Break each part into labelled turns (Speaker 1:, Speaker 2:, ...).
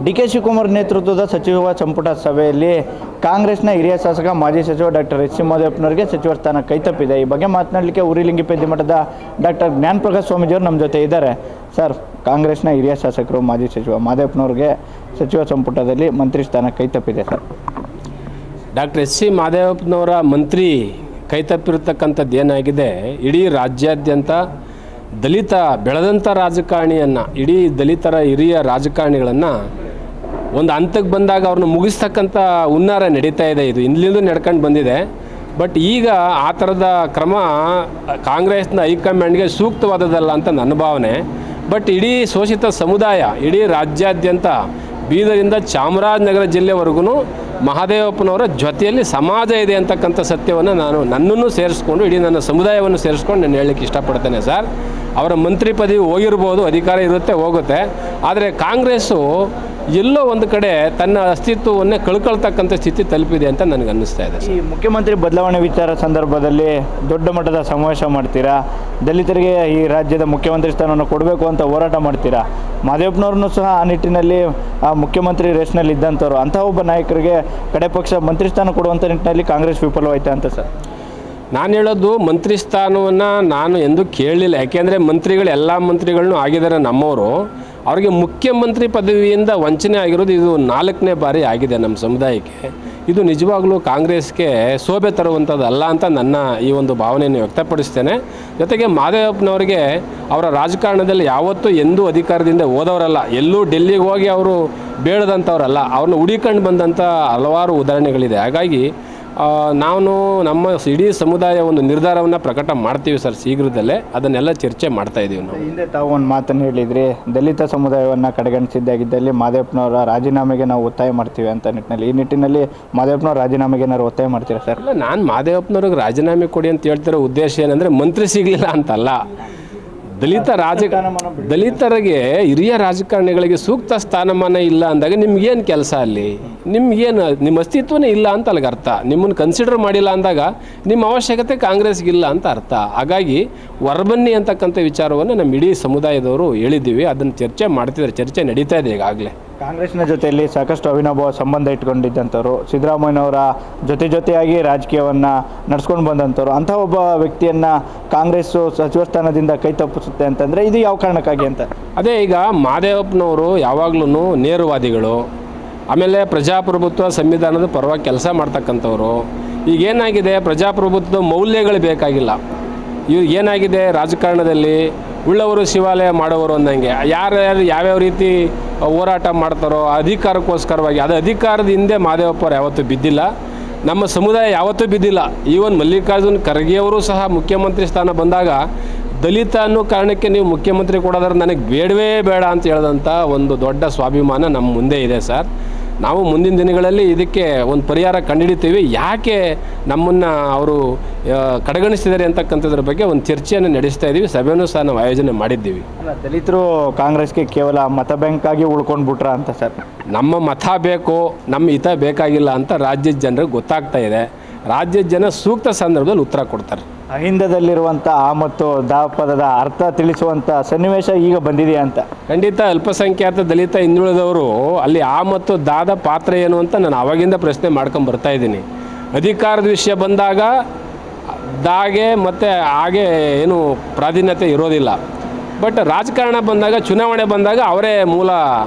Speaker 1: D K Shivakumar ನೇತೃತ್ವದ ಸಚಿವ ಸಂಪುಟ ಸಭೆಯಲ್ಲಿ ಕಾಂಗ್ರೆಸ್ನ ಹಿರಿಯ ಶಾಸಕ ಮಾಜಿ ಸಚಿವ ಡಾಕ್ಟರ್ ಎಚ್ ಸಿ ಮಹದೇವಪ್ಪನವರಿಗೆ ಸಚಿವ ಸ್ಥಾನ ಕೈತಪ್ಪಿದೆ. ಈ ಬಗ್ಗೆ ಮಾತನಾಡಲಿಕ್ಕೆ ಉರಿಲಿಂಗಿಪೆದ್ದಿ ಮಠದ ಡಾಕ್ಟರ್ ಜ್ಞಾನಪ್ರಕಾಶ್ ಸ್ವಾಮೀಜಿಯವರು ನಮ್ಮ ಜೊತೆ ಇದ್ದಾರೆ. ಸರ್, ಕಾಂಗ್ರೆಸ್ನ ಹಿರಿಯ ಶಾಸಕರು ಮಾಜಿ ಸಚಿವ ಮಹದೇವಪ್ಪನವ್ರಿಗೆ ಸಚಿವ ಸಂಪುಟದಲ್ಲಿ ಮಂತ್ರಿ ಸ್ಥಾನ ಕೈತಪ್ಪಿದೆ. ಸರ್,
Speaker 2: ಡಾಕ್ಟರ್ ಎಚ್ ಸಿ ಮಹದೇವಪ್ಪನವರ ಮಂತ್ರಿ ಕೈತಪ್ಪಿರತಕ್ಕಂಥದ್ದು ಏನಾಗಿದೆ, ಇಡೀ ರಾಜ್ಯಾದ್ಯಂತ ದಲಿತ ಬೆಳೆದಂಥ ರಾಜಕಾರಣಿಯನ್ನು, ಇಡೀ ದಲಿತರ ಹಿರಿಯ ರಾಜಕಾರಣಿಗಳನ್ನು ಒಂದು ಹಂತಕ್ಕೆ ಬಂದಾಗ ಅವ್ರನ್ನ ಮುಗಿಸ್ತಕ್ಕಂಥ ಹುನ್ನಾರ ನಡೀತಾ ಇದೆ. ಇದು ಇಂದಲಿಂದ ನಡ್ಕೊಂಡು ಬಂದಿದೆ. ಬಟ್ ಈಗ ಆ ಥರದ ಕ್ರಮ ಕಾಂಗ್ರೆಸ್ನ ಹೈಕಮಾಂಡ್ಗೆ ಸೂಕ್ತವಾದದಲ್ಲ ಅಂತ ನನ್ನ ಭಾವನೆ. ಬಟ್ ಇಡೀ ಶೋಷಿತ ಸಮುದಾಯ, ಇಡೀ ರಾಜ್ಯಾದ್ಯಂತ ಬೀದರಿಂದ ಚಾಮರಾಜನಗರ ಜಿಲ್ಲೆವರೆಗೂ ಮಹದೇವಪ್ಪನವರ ಜೊತೆಯಲ್ಲಿ ಸಮಾಜ ಇದೆ ಅಂತಕ್ಕಂಥ ಸತ್ಯವನ್ನು ನನ್ನನ್ನು ಸೇರಿಸ್ಕೊಂಡು, ಇಡೀ ನನ್ನ ಸಮುದಾಯವನ್ನು ಸೇರಿಸ್ಕೊಂಡು ನಾನು ಹೇಳಲಿಕ್ಕೆ ಇಷ್ಟಪಡ್ತೇನೆ. ಸರ್, ಅವರ ಮಂತ್ರಿ ಪದವಿ ಹೋಗಿರ್ಬೋದು, ಅಧಿಕಾರ ಇರುತ್ತೆ, ಹೋಗುತ್ತೆ. ಆದರೆ ಕಾಂಗ್ರೆಸ್ಸು ಎಲ್ಲೋ ಒಂದು ಕಡೆ ತನ್ನ ಅಸ್ತಿತ್ವವನ್ನೇ ಕಳ್ಕೊಳ್ತಕ್ಕಂಥ ಸ್ಥಿತಿ ತಲುಪಿದೆ ಅಂತ ನನಗೆ ಅನ್ನಿಸ್ತಾ ಇದೆ.
Speaker 1: ಈ ಮುಖ್ಯಮಂತ್ರಿ ಬದಲಾವಣೆ ವಿಚಾರ ಸಂದರ್ಭದಲ್ಲಿ ದೊಡ್ಡ ಮಟ್ಟದ ಸಮಾವೇಶ ಮಾಡ್ತೀರಾ, ದಲಿತರಿಗೆ ಈ ರಾಜ್ಯದ ಮುಖ್ಯಮಂತ್ರಿ ಸ್ಥಾನವನ್ನು ಕೊಡಬೇಕು ಅಂತ ಹೋರಾಟ ಮಾಡ್ತೀರಾ. ಮಹದೇವಪ್ಪನವ್ರನ್ನೂ ಸಹ ಆ ನಿಟ್ಟಿನಲ್ಲಿ ಮುಖ್ಯಮಂತ್ರಿ ರೇಸ್ನಲ್ಲಿ ಇದ್ದಂಥವ್ರು, ಅಂಥ ಒಬ್ಬ ನಾಯಕರಿಗೆ ಕಡೆ ಪಕ್ಷ ಮಂತ್ರಿ ಸ್ಥಾನ ಕೊಡುವಂಥ ನಿಟ್ಟಿನಲ್ಲಿ ಕಾಂಗ್ರೆಸ್ ವಿಫಲವಾಯ್ತಾ ಅಂತ. ಸರ್,
Speaker 2: ನಾನು ಹೇಳೋದು ಮಂತ್ರಿ ಸ್ಥಾನವನ್ನು ನಾನು ಎಂದೂ ಕೇಳಲಿಲ್ಲ. ಯಾಕೆಂದರೆ ಮಂತ್ರಿಗಳು ಎಲ್ಲ ಮಂತ್ರಿಗಳನ್ನೂ ಆಗಿದ್ದಾರೆ ನಮ್ಮವರು. ಅವರಿಗೆ ಮುಖ್ಯಮಂತ್ರಿ ಪದವಿಯಿಂದ ವಂಚನೆ ಆಗಿರೋದು ಇದು 4ನೇ ಬಾರಿ ಆಗಿದೆ ನಮ್ಮ ಸಮುದಾಯಕ್ಕೆ. ಇದು ನಿಜವಾಗ್ಲೂ ಕಾಂಗ್ರೆಸ್ಗೆ ಶೋಭೆ ತರುವಂಥದ್ದು ಅಲ್ಲ ಅಂತ ನನ್ನ ಈ ಒಂದು ಭಾವನೆಯನ್ನು ವ್ಯಕ್ತಪಡಿಸ್ತೇನೆ. ಜೊತೆಗೆ ಮಹದೇವಪ್ಪನವರಿಗೆ ಅವರ ರಾಜಕಾರಣದಲ್ಲಿ ಯಾವತ್ತೂ ಎಂದೂ ಅಧಿಕಾರದಿಂದ ಹೋದವರಲ್ಲ, ಎಲ್ಲೂ ಡೆಲ್ಲಿಗೆ ಹೋಗಿ ಅವರು ಬೇಡದಂಥವ್ರಲ್ಲ, ಅವ್ರನ್ನ ಹುಡಿಕೊಂಡು ಬಂದಂಥ ಹಲವಾರು ಉದಾಹರಣೆಗಳಿದೆ. ಹಾಗಾಗಿ ನಾವು ನಮ್ಮ ಇಡೀ ಸಮುದಾಯ ಒಂದು ನಿರ್ಧಾರವನ್ನು ಪ್ರಕಟ ಮಾಡ್ತೀವಿ ಸರ್, ಶೀಘ್ರದಲ್ಲೇ ಅದನ್ನೆಲ್ಲ ಚರ್ಚೆ ಮಾಡ್ತಾ ಇದ್ದೀವಿ. ನಾವು
Speaker 1: ಹಿಂದೆ ತಾವು ಒಂದು ಮಾತನ್ನು ಹೇಳಿದ್ರಿ, ದಲಿತ ಸಮುದಾಯವನ್ನು ಕಡೆಗಣಿಸಿದ್ದಾಗಿದ್ದಲ್ಲಿ ಮಹದೇವಪ್ಪನವರ ರಾಜೀನಾಮೆಗೆ ನಾವು ಒತ್ತಾಯ ಮಾಡ್ತೀವಿ ಅಂತ ನಿಟ್ಟಿನಲ್ಲಿ. ಈ ನಿಟ್ಟಿನಲ್ಲಿ ಮಹದೇವಪ್ಪನವ್ರ ರಾಜೀನಾಮೆಗೆ ಏನಾದ್ರು ಒತ್ತಾಯ ಮಾಡ್ತೀರಾ ಸರ್?
Speaker 2: ಇಲ್ಲ, ನಾನು ಮಹದೇವಪ್ಪನವ್ರಿಗೆ ರಾಜೀನಾಮೆ ಕೊಡಿ ಅಂತ ಹೇಳ್ತಿರೋ ಉದ್ದೇಶ ಏನಂದರೆ ಮಂತ್ರಿ ಸಿಗಲಿಲ್ಲ ಅಂತಲ್ಲ. ದಲಿತರಿಗೆ ಹಿರಿಯ ರಾಜಕಾರಣಿಗಳಿಗೆ ಸೂಕ್ತ ಸ್ಥಾನಮಾನ ಇಲ್ಲ ಅಂದಾಗ ನಿಮ್ಗೇನು ಕೆಲಸ ಅಲ್ಲಿ? ನಿಮ್ಗೇನು ನಿಮ್ಮ ಅಸ್ತಿತ್ವನೇ ಇಲ್ಲ ಅಂತ ಅಲ್ಲಿಗೆ ಅರ್ಥ. ನಿಮ್ಮನ್ನು ಕನ್ಸಿಡರ್ ಮಾಡಿಲ್ಲ ಅಂದಾಗ ನಿಮ್ಮ ಅವಶ್ಯಕತೆ ಕಾಂಗ್ರೆಸ್ಗಿಲ್ಲ ಅಂತ ಅರ್ಥ. ಹಾಗಾಗಿ ಹೊರಬನ್ನಿ ಅಂತಕ್ಕಂಥ ವಿಚಾರವನ್ನು ನಮ್ಮ ಇಡೀ ಸಮುದಾಯದವರು ಹೇಳಿದ್ದೀವಿ. ಅದನ್ನು ಚರ್ಚೆ ಮಾಡ್ತಿದ್ದಾರೆ, ಚರ್ಚೆ ನಡೀತಾ ಇದೆ ಈಗಾಗಲೇ.
Speaker 1: ಕಾಂಗ್ರೆಸ್ನ ಜೊತೆಯಲ್ಲಿ ಸಾಕಷ್ಟು ಅವಿನಾಭಾವ ಸಂಬಂಧ ಇಟ್ಕೊಂಡಿದ್ದಂಥವ್ರು, ಸಿದ್ದರಾಮಯ್ಯನವರ ಜೊತೆಯಾಗಿ ರಾಜಕೀಯವನ್ನು ನಡೆಸ್ಕೊಂಡು ಬಂದಂಥವ್ರು, ಅಂಥ ಒಬ್ಬ ವ್ಯಕ್ತಿಯನ್ನು ಕಾಂಗ್ರೆಸ್ಸು ಸಚಿವ ಸ್ಥಾನದಿಂದ ಕೈ ತಪ್ಪಿಸುತ್ತೆ ಅಂತಂದರೆ ಇದು ಯಾವ ಕಾರಣಕ್ಕಾಗಿ ಅಂತ?
Speaker 2: ಅದೇ, ಈಗ ಮಹದೇವಪ್ಪನವರು ಯಾವಾಗ್ಲೂ ನೇರವಾದಿಗಳು, ಆಮೇಲೆ ಪ್ರಜಾಪ್ರಭುತ್ವ ಸಂವಿಧಾನದ ಪರವಾಗಿ ಕೆಲಸ ಮಾಡ್ತಕ್ಕಂಥವ್ರು. ಈಗೇನಾಗಿದೆ, ಪ್ರಜಾಪ್ರಭುತ್ವದ ಮೌಲ್ಯಗಳು ಬೇಕಾಗಿಲ್ಲ. ಇವ್ರಿಗೆ ಏನಾಗಿದೆ, ರಾಜಕಾರಣದಲ್ಲಿ ಉಳ್ಳವರು ಶಿವಾಲಯ ಮಾಡೋವರು ಅಂದಂಗೆ ಯಾರ್ಯಾರು ಯಾವ್ಯಾವ ರೀತಿ ಹೋರಾಟ ಮಾಡ್ತಾರೋ ಅಧಿಕಾರಕ್ಕೋಸ್ಕರವಾಗಿ, ಅದು ಅಧಿಕಾರದ ಹಿಂದೆ ಮಹದೇವಪ್ಪವ್ರು ಯಾವತ್ತೂ ಬಿದ್ದಿಲ್ಲ, ನಮ್ಮ ಸಮುದಾಯ ಯಾವತ್ತೂ ಬಿದ್ದಿಲ್ಲ. ಈವನ್ ಮಲ್ಲಿಕಾರ್ಜುನ್ ಖರ್ಗೆಯವರು ಸಹ ಮುಖ್ಯಮಂತ್ರಿ ಸ್ಥಾನ ಬಂದಾಗ ದಲಿತ ಅನ್ನೋ ಕಾರಣಕ್ಕೆ ನೀವು ಮುಖ್ಯಮಂತ್ರಿ ಕೊಡೋದ್ರೆ ನನಗೆ ಬೇಡವೇ ಬೇಡ ಅಂತ ಹೇಳಿದಂಥ ಒಂದು ದೊಡ್ಡ ಸ್ವಾಭಿಮಾನ ನಮ್ಮ ಮುಂದೆ ಇದೆ ಸರ್. ನಾವು ಮುಂದಿನ ದಿನಗಳಲ್ಲಿ ಇದಕ್ಕೆ ಒಂದು ಪರಿಹಾರ ಕಂಡುಹಿಡಿತೀವಿ. ಯಾಕೆ ನಮ್ಮನ್ನು ಅವರು ಕಡೆಗಣಿಸ್ತಿದ್ದಾರೆ ಅಂತಕ್ಕಂಥದ್ರ ಬಗ್ಗೆ ಒಂದು ಚರ್ಚೆಯನ್ನು ನಡೆಸ್ತಾ ಇದ್ದೀವಿ. ಸಭೆಯನ್ನು ಸಹ ನಾವು ಆಯೋಜನೆ ಮಾಡಿದ್ದೀವಿ.
Speaker 1: ದಲಿತರು ಕಾಂಗ್ರೆಸ್ಗೆ ಕೇವಲ ಮತ ಬ್ಯಾಂಕಾಗಿ ಉಳ್ಕೊಂಡು ಬಿಟ್ರ ಅಂತ ಸರ್? ನಮ್ಮ
Speaker 2: ಮತ ಬೇಕು, ನಮ್ಮ ಹಿತ ಬೇಕಾಗಿಲ್ಲ ಅಂತ ರಾಜ್ಯದ ಜನರಿಗೆ ಗೊತ್ತಾಗ್ತಾ ಇದೆ. ರಾಜ್ಯದ ಜನ ಸೂಕ್ತ ಸಂದರ್ಭದಲ್ಲಿ ಉತ್ತರ ಕೊಡ್ತಾರೆ.
Speaker 1: ಅಹಿಂದದಲ್ಲಿರುವಂಥ ಆ ಮತ್ತು ದಾ ಪದದ ಅರ್ಥ ತಿಳಿಸುವಂಥ ಸನ್ನಿವೇಶ ಈಗ ಬಂದಿದೆ ಅಂತ.
Speaker 2: ಖಂಡಿತ ಅಲ್ಪಸಂಖ್ಯಾತ ದಲಿತ ಹಿಂದುಳಿದವರು ಅಲ್ಲಿ ಆ ಮತ್ತು ದಾದ ಪಾತ್ರ ಏನು ಅಂತ ನಾನು ಆವಾಗಿಂದ ಪ್ರಶ್ನೆ ಮಾಡ್ಕೊಂಡು ಬರ್ತಾ ಇದ್ದೀನಿ. ಅಧಿಕಾರದ ವಿಷಯ ಬಂದಾಗ ದಾಗೆ ಮತ್ತು ಹಾಗೆ ಏನು ಪ್ರಾಧಾನ್ಯತೆ ಇರೋದಿಲ್ಲ. ಬಟ್ ರಾಜಕಾರಣ ಬಂದಾಗ, ಚುನಾವಣೆ ಬಂದಾಗ ಅವರೇ ಮೂಲ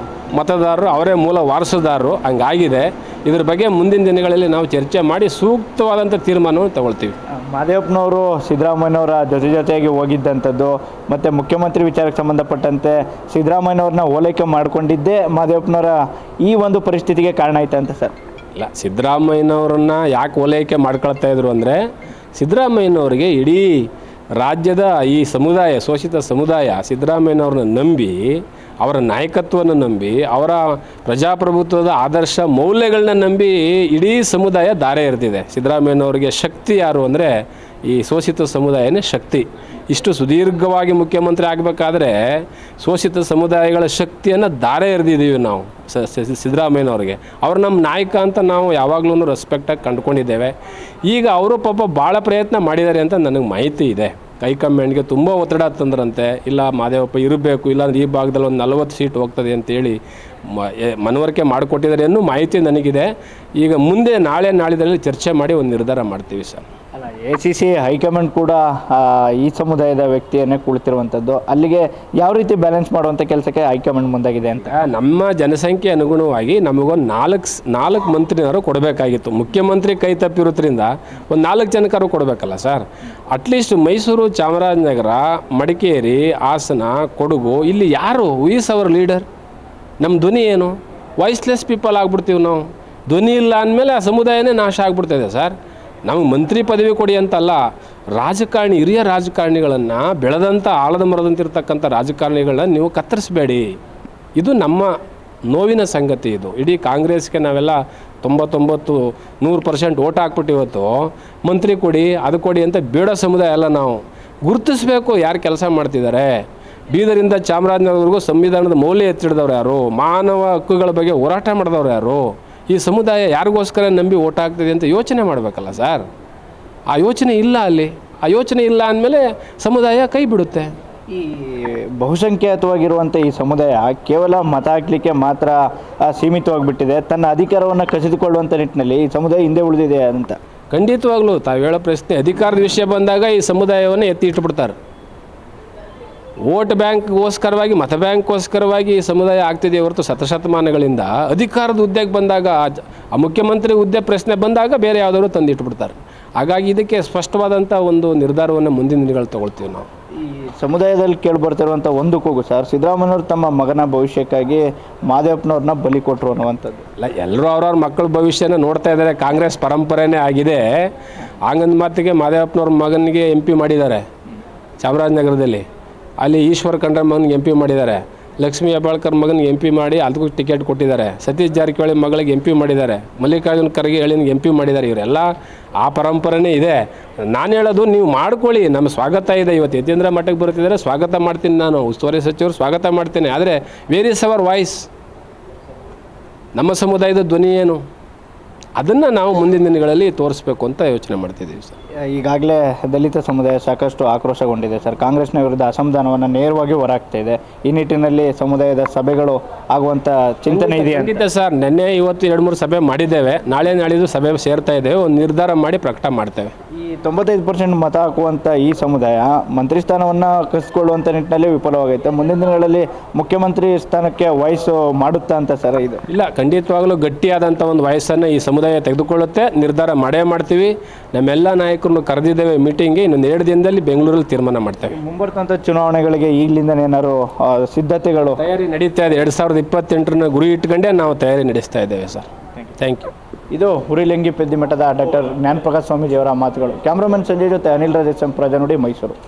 Speaker 2: ಮತದಾರರು, ಅವರೇ ಮೂಲ ವಾರಸುದಾರರು. ಹಂಗಾಗಿದೆ. ಇದ್ರ ಬಗ್ಗೆ ಮುಂದಿನ ದಿನಗಳಲ್ಲಿ ನಾವು ಚರ್ಚೆ ಮಾಡಿ ಸೂಕ್ತವಾದಂಥ ತೀರ್ಮಾನವನ್ನು ತಗೊಳ್ತೀವಿ.
Speaker 1: ಮಹದೇವಪ್ಪನವರು ಸಿದ್ದರಾಮಯ್ಯನವರ ಜೊತೆಯಾಗಿ ಹೋಗಿದ್ದಂಥದ್ದು ಮತ್ತು ಮುಖ್ಯಮಂತ್ರಿ ವಿಚಾರಕ್ಕೆ ಸಂಬಂಧಪಟ್ಟಂತೆ ಸಿದ್ದರಾಮಯ್ಯನವ್ರನ್ನ ಓಲೈಕೆ ಮಾಡಿಕೊಂಡಿದ್ದೇ ಮಹದೇವಪ್ಪನವರ ಈ ಒಂದು ಪರಿಸ್ಥಿತಿಗೆ ಕಾರಣ ಆಯ್ತು ಅಂತ ಸರ್?
Speaker 2: ಇಲ್ಲ, ಸಿದ್ದರಾಮಯ್ಯನವ್ರನ್ನ ಯಾಕೆ ಓಲೈಕೆ ಮಾಡ್ಕೊಳ್ತಾ ಇದ್ರು ಅಂದರೆ, ಸಿದ್ದರಾಮಯ್ಯನವ್ರಿಗೆ ಇಡೀ ರಾಜ್ಯದ ಈ ಸಮುದಾಯ, ಶೋಷಿತ ಸಮುದಾಯ ಸಿದ್ದರಾಮಯ್ಯನವ್ರನ್ನ ನಂಬಿ, ಅವರ ನಾಯಕತ್ವವನ್ನು ನಂಬಿ, ಅವರ ಪ್ರಜಾಪ್ರಭುತ್ವದ ಆದರ್ಶ ಮೌಲ್ಯಗಳನ್ನ ನಂಬಿ ಇಡೀ ಸಮುದಾಯ ದಾರೆ ಎರೆದಿದೆ. ಸಿದ್ದರಾಮಯ್ಯನವರಿಗೆ ಶಕ್ತಿ ಯಾರು ಅಂದರೆ ಈ ಶೋಷಿತ ಸಮುದಾಯನೇ ಶಕ್ತಿ. ಇಷ್ಟು ಸುದೀರ್ಘವಾಗಿ ಮುಖ್ಯಮಂತ್ರಿ ಆಗಬೇಕಾದ್ರೆ ಶೋಷಿತ ಸಮುದಾಯಗಳ ಶಕ್ತಿಯನ್ನು ದಾರೆ ಎರೆದಿದ್ದೀವಿ ನಾವು ಸಿದ್ದರಾಮಯ್ಯನವ್ರಿಗೆ. ಅವರು ನಮ್ಮ ನಾಯಕ ಅಂತ ನಾವು ಯಾವಾಗಲೂ ರೆಸ್ಪೆಕ್ಟಾಗಿ ಕಂಡುಕೊಂಡಿದ್ದೇವೆ. ಈಗ ಅವರು ಪಾಪ ಭಾಳ ಪ್ರಯತ್ನ ಮಾಡಿದ್ದಾರೆ ಅಂತ ನನಗೆ ಮಾಹಿತಿ ಇದೆ. ಹೈಕಮಾಂಡ್ಗೆ ತುಂಬ ಒತ್ತಡ ತಂದ್ರಂತೆ. ಇಲ್ಲ ಮಾದೇವಪ್ಪ ಇರಬೇಕು, ಇಲ್ಲಾಂದ್ರೆ ಈ ಭಾಗದಲ್ಲಿ ಒಂದು 40 ಸೀಟ್ ಹೋಗ್ತದೆ ಅಂತೇಳಿ ಮನವರಿಕೆ ಮಾಡಿಕೊಟ್ಟಿದ್ದಾರೆ ಅನ್ನೋ ಮಾಹಿತಿ ನನಗಿದೆ. ಈಗ ಮುಂದೆ ನಾಳಿದ್ರಲ್ಲಿ ಚರ್ಚೆ ಮಾಡಿ ಒಂದು ನಿರ್ಧಾರ ಮಾಡ್ತೀವಿ ಸರ್.
Speaker 1: ಅಲ್ಲ, ACC ಹೈಕಮಾಂಡ್ ಕೂಡ ಈ ಸಮುದಾಯದ ವ್ಯಕ್ತಿಯನ್ನೇ ಕುಳಿತಿರುವಂಥದ್ದು. ಅಲ್ಲಿಗೆ ಯಾವ ರೀತಿ ಬ್ಯಾಲೆನ್ಸ್ ಮಾಡುವಂಥ ಕೆಲಸಕ್ಕೆ ಹೈಕಮಾಂಡ್ ಮುಂದಾಗಿದೆ ಅಂತ?
Speaker 2: ನಮ್ಮ ಜನಸಂಖ್ಯೆ ಅನುಗುಣವಾಗಿ ನಮಗೊಂದು ನಾಲ್ಕು ಮಂತ್ರಿನಾರು ಕೊಡಬೇಕಾಗಿತ್ತು. ಮುಖ್ಯಮಂತ್ರಿ ಕೈ ತಪ್ಪಿರೋದ್ರಿಂದ ಒಂದು 4 ಜನಕಾರು ಕೊಡಬೇಕಲ್ಲ ಸರ್. ಅಟ್ಲೀಸ್ಟ್ ಮೈಸೂರು, ಚಾಮರಾಜನಗರ, ಮಡಿಕೇರಿ, ಹಾಸನ, ಕೊಡಗು, ಇಲ್ಲಿ ಯಾರು ಈಸ್ ಅವರ್ ಲೀಡರ್? ನಮ್ಮ ಧ್ವನಿ ಏನು? ವಾಯ್ಸ್ಲೆಸ್ ಪೀಪಲ್ ಆಗ್ಬಿಡ್ತೀವಿ ನಾವು. ಧ್ವನಿ ಇಲ್ಲ ಅಂದಮೇಲೆ ಆ ಸಮುದಾಯನೇ ನಾಶ ಆಗ್ಬಿಡ್ತಾಯಿದೆ ಸರ್. ನಮಗೆ ಮಂತ್ರಿ ಪದವಿ ಕೊಡಿ ಅಂತಲ್ಲ, ಹಿರಿಯ ರಾಜಕಾರಣಿಗಳನ್ನು, ಬೆಳೆದಂಥ ಆಳದ ಮರದಂತಿರ್ತಕ್ಕಂಥ ರಾಜಕಾರಣಿಗಳನ್ನ ನೀವು ಕತ್ತರಿಸಬೇಡಿ. ಇದು ನಮ್ಮ ನೋವಿನ ಸಂಗತಿ. ಇದು ಇಡೀ ಕಾಂಗ್ರೆಸ್ಗೆ ನಾವೆಲ್ಲ 99-100% ಓಟ್ ಹಾಕ್ಬಿಟ್ಟು ಇವತ್ತು ಮಂತ್ರಿ ಕೊಡಿ, ಅದು ಕೊಡಿ ಅಂತ ಬೇಡ ಸಮುದಾಯ ಎಲ್ಲ ನಾವು ಗುರುತಿಸ್ಬೇಕು ಯಾರು ಕೆಲಸ ಮಾಡ್ತಿದ್ದಾರೆ. ಬೀದರಿಂದ ಚಾಮರಾಜನಗರವರೆಗೂ ಸಂವಿಧಾನದ ಮೌಲ್ಯ ಎತ್ತಿಡಿದವ್ರು ಯಾರು? ಮಾನವ ಹಕ್ಕುಗಳ ಬಗ್ಗೆ ಹೋರಾಟ ಮಾಡಿದವ್ರು ಯಾರು? ಈ ಸಮುದಾಯ ಯಾರಿಗೋಸ್ಕರ ನಂಬಿ ಓಟ್ ಹಾಕ್ತಿದೆ ಅಂತ ಯೋಚನೆ ಮಾಡಬೇಕಲ್ಲ ಸರ್. ಆ ಯೋಚನೆ ಇಲ್ಲ ಅಲ್ಲಿ. ಆ ಯೋಚನೆ ಇಲ್ಲ ಅಂದಮೇಲೆ ಸಮುದಾಯ ಕೈ ಬಿಡುತ್ತೆ.
Speaker 1: ಈ ಬಹುಸಂಖ್ಯಾತವಾಗಿರುವಂಥ ಈ ಸಮುದಾಯ ಕೇವಲ ಮತ ಹಾಕಲಿಕ್ಕೆ ಮಾತ್ರ ಸೀಮಿತವಾಗಿಬಿಟ್ಟಿದೆ. ತನ್ನ ಅಧಿಕಾರವನ್ನು ಕಸಿದುಕೊಳ್ಳುವಂಥ ನಿಟ್ಟಿನಲ್ಲಿ ಈ ಸಮುದಾಯ ಹಿಂದೆ ಉಳಿದಿದೆ ಅಂತ.
Speaker 2: ಖಂಡಿತವಾಗ್ಲೂ ತಾವು ಹೇಳೋ ಪ್ರಶ್ನೆ, ಅಧಿಕಾರದ ವಿಷಯ ಬಂದಾಗ ಈ ಸಮುದಾಯವನ್ನು ಎತ್ತಿ ಇಟ್ಬಿಡ್ತಾರೆ. ವೋಟ್ ಬ್ಯಾಂಕ್ಗೋಸ್ಕರವಾಗಿ, ಮತ ಬ್ಯಾಂಕ್ಗೋಸ್ಕರವಾಗಿ ಈ ಸಮುದಾಯ ಆಗ್ತಿದೆ ಹೊರತು ಶತಶತಮಾನಗಳಿಂದ ಅಧಿಕಾರದ ಹುದ್ದೆಗೆ ಬಂದಾಗ, ಆ ಮುಖ್ಯಮಂತ್ರಿ ಹುದ್ದೆ ಪ್ರಶ್ನೆ ಬಂದಾಗ ಬೇರೆ ಯಾವುದಾದ್ರು ತಂದಿಟ್ಬಿಡ್ತಾರೆ. ಹಾಗಾಗಿ ಇದಕ್ಕೆ ಸ್ಪಷ್ಟವಾದಂಥ ಒಂದು ನಿರ್ಧಾರವನ್ನು ಮುಂದಿನ ದಿನಗಳು ತಗೊಳ್ತೀವಿ ನಾವು.
Speaker 1: ಈ ಸಮುದಾಯದಲ್ಲಿ ಕೇಳಿಬರ್ತಿರುವಂಥ ಒಂದು ಕೂಗು ಸರ್, ಸಿದ್ದರಾಮಯ್ಯವ್ರು ತಮ್ಮ ಮಗನ ಭವಿಷ್ಯಕ್ಕಾಗಿ ಮಾದೇವಪ್ಪನವ್ರನ್ನ ಬಲಿ ಕೊಟ್ಟರು ಅನ್ನುವಂಥದ್ದು.
Speaker 2: ಇಲ್ಲ, ಎಲ್ಲರೂ ಅವ್ರವ್ರ ಮಕ್ಕಳ ಭವಿಷ್ಯನ ನೋಡ್ತಾ ಇದ್ದಾರೆ. ಕಾಂಗ್ರೆಸ್ ಪರಂಪರೆನೇ ಆಗಿದೆ. ಹಂಗಂದ ಮಾತಿಗೆ ಮಾದೇವಪ್ಪನವ್ರ ಮಗನಿಗೆ MP ಮಾಡಿದ್ದಾರೆ ಚಾಮರಾಜನಗರದಲ್ಲಿ. ಅಲ್ಲಿ ಈಶ್ವರ್ ಖಂಡ್ರೆ ಮಗನಿಗೆ MP ಮಾಡಿದ್ದಾರೆ. ಲಕ್ಷ್ಮೀ ಹೆಬ್ಬಾಳ್ಕರ್ ಮಗನಿಗೆ MP ಮಾಡಿ ಅದಕ್ಕೂ ಟಿಕೆಟ್ ಕೊಟ್ಟಿದ್ದಾರೆ. ಸತೀಶ್ ಜಾರಕಿಹೊಳಿ ಮಗಳಿಗೆ MP ಮಾಡಿದ್ದಾರೆ. ಮಲ್ಲಿಕಾರ್ಜುನ ಖರ್ಗೆ ಹೇಳಿನಿಗೆ MP ಮಾಡಿದ್ದಾರೆ. ಇವರೆಲ್ಲ ಆ ಪರಂಪರೆನೇ ಇದೆ. ನಾನು ಹೇಳೋದು, ನೀವು ಮಾಡ್ಕೊಳ್ಳಿ, ನಮ್ಮ ಸ್ವಾಗತ ಇದೆ. ಇವತ್ತು ಯತೀಂದ್ರ ಮಠಕ್ಕೆ ಬರ್ತಿದ್ದಾರೆ, ಸ್ವಾಗತ ಮಾಡ್ತೀನಿ. ನಾನು ಉಸ್ತುವಾರಿ ಸಚಿವರು ಸ್ವಾಗತ ಮಾಡ್ತೀನಿ. ಆದರೆ ವೇರ್ ಈಸ್ ಅವರ್ ವಾಯ್ಸ್? ನಮ್ಮ ಸಮುದಾಯದ ಧ್ವನಿ ಏನು? ಅದನ್ನು ನಾವು ಮುಂದಿನ ದಿನಗಳಲ್ಲಿ ತೋರಿಸ್ಬೇಕು ಅಂತ ಯೋಚನೆ ಮಾಡ್ತಿದ್ದೀವಿ ಸರ್.
Speaker 1: ಈಗಾಗಲೇ ದಲಿತ ಸಮುದಾಯ ಸಾಕಷ್ಟು ಆಕ್ರೋಶಗೊಂಡಿದೆ ಸರ್. ಕಾಂಗ್ರೆಸ್ನ ವಿರುದ್ಧ ಅಸಮಾಧಾನವನ್ನು ನೇರವಾಗಿ ಹೊರಹಾಕ್ತಾ ಇದೆ. ಈ ನಿಟ್ಟಿನಲ್ಲಿ ಸಮುದಾಯದ ಸಭೆಗಳು ಆಗುವಂಥ ಚಿಂತನೆ ಇದೆ.
Speaker 2: ಖಂಡಿತ ಸರ್. ನಿನ್ನೆ ಇವತ್ತು 2-3 ಸಭೆ ಮಾಡಿದ್ದೇವೆ. ನಾಳಿದ್ದು ಸಭೆ ಸೇರ್ತಾ ಇದ್ದೇವೆ. ಒಂದು ನಿರ್ಧಾರ ಮಾಡಿ ಪ್ರಕಟ ಮಾಡ್ತೇವೆ.
Speaker 1: ಈ 95% ಮತ ಹಾಕುವಂಥ ಈ ಸಮುದಾಯ ಮಂತ್ರಿ ಸ್ಥಾನವನ್ನು ಕಸಿದುಕೊಳ್ಳುವಂಥ ನಿಟ್ಟಿನಲ್ಲಿ ವಿಫಲವಾಗೈತೆ. ಮುಂದಿನ ದಿನಗಳಲ್ಲಿ ಮುಖ್ಯಮಂತ್ರಿ ಸ್ಥಾನಕ್ಕೆ ವಯಸ್ಸು ಮಾಡುತ್ತಾ ಅಂತ ಸರ್ ಇದು?
Speaker 2: ಇಲ್ಲ, ಖಂಡಿತವಾಗಲೂ ಗಟ್ಟಿಯಾದಂಥ ಒಂದು ವಯಸ್ಸನ್ನು ಈ ಸಮುದಾಯ ತೆಗೆದುಕೊಳ್ಳುತ್ತೆ. ನಿರ್ಧಾರ ಮಾಡೇ ಮಾಡ್ತೀವಿ. ನಮ್ಮೆಲ್ಲ ನಾಯಕರನ್ನು ಕರೆದಿದ್ದೇವೆ ಮೀಟಿಂಗ್ಗೆ. ಇನ್ನೊಂದು 2 ದಿನದಲ್ಲಿ ಬೆಂಗಳೂರಲ್ಲಿ ತೀರ್ಮಾನ ಮಾಡ್ತೇವೆ.
Speaker 1: ಮುಂಬರ್ತಂಥ ಚುನಾವಣೆಗಳಿಗೆ ಈಗಲಿಂದ ಏನಾದ್ರು ಸಿದ್ಧತೆಗಳು
Speaker 2: ತಯಾರಿ ನಡೀತಾ ಇದೆ. 2028 ಗುರಿ ಇಟ್ಕೊಂಡೇ ನಾವು ತಯಾರಿ ನಡೆಸ್ತಾ ಇದ್ದೇವೆ ಸರ್. Thank you.
Speaker 1: ಇದು ಹುರಿಲಿಂಗಿ ಪೆದ್ದಿಮಠದ ಡಾಕ್ಟರ್ ಜ್ಞಾನಪ್ರಕಾಶ್ ಸ್ವಾಮೀಜಿಯವರ ಮಾತುಗಳು. ಕ್ಯಾಮ್ರಾಮನ್ ಸಂಜಯ್ ಜೊತೆ ಅನಿಲ್ ರಾಜೇಶ್, ಪ್ರಜಾನುಡಿ, ಮೈಸೂರು.